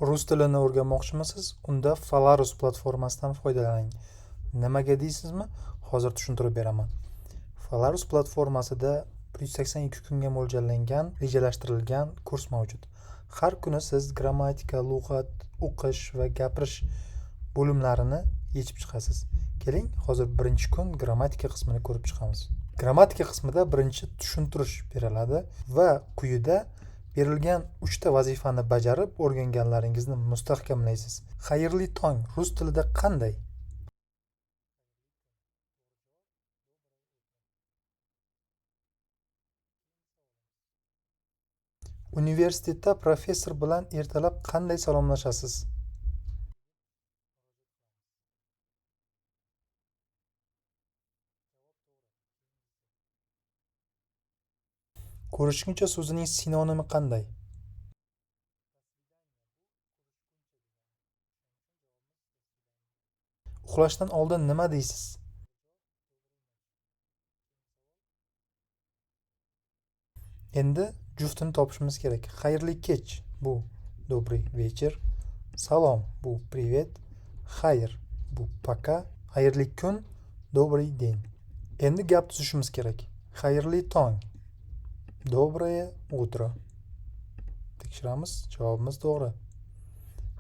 Rus tilini o'rganmoqchimisiz? Unda Falarus platformasidan foydalaning. Nimaga deysizmi? Hozir tushuntirib beraman. Falarus platformasida 182 kunga mo'ljallangan, rejalashtirilgan kurs mavjud. Har kuni siz grammatika, lug'at, o'qish va gapirish bo'limlarini yechib chiqasiz. Keling, hozir birinchi kun grammatika qismini ko'rib chiqamiz. Grammatika qismida birinchi tushuntirish beriladi va quyida berilgan 3 ta vazifani bajarib o'rganganlaringizni mustahkamlaysiz. Xayrli tong rus tilida qanday? Universitetda professor bilan ertalab qanday salomlashasiz? Ko'rishguncha so'zining sinonimi qanday? Uxlashdan oldin nima deysiz? Endi juftini topishimiz kerak. Xayrli kech bu добрый вечер. Salom bu привет. Xayr bu пока. Xayrli kun добрый день. Endi gap tuzishimiz kerak. Xayrli tong. Доброе утро. Tekshiramiz, javobimiz to'g'ri.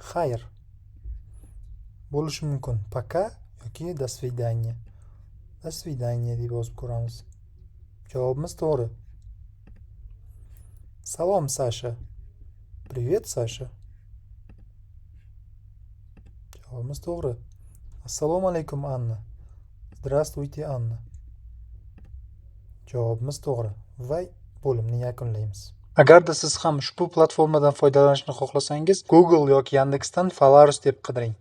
Xayr bo'lishi mumkin. Пока yoki до свидания. До свидания deb yozib ko'ramiz. Javobimiz to'g'ri. Salom Sasha. Привет, Sasha. Javobimiz to'g'ri. Assalomu alaykum Anna. Здравствуйте, Anna. Javobimiz to'g'ri. Va bo'limni yakunlaymiz. Agarda siz ham ushbu platformadan foydalanishni xohlasangiz, Google yoki Yandexdan Falarus deb qidiring.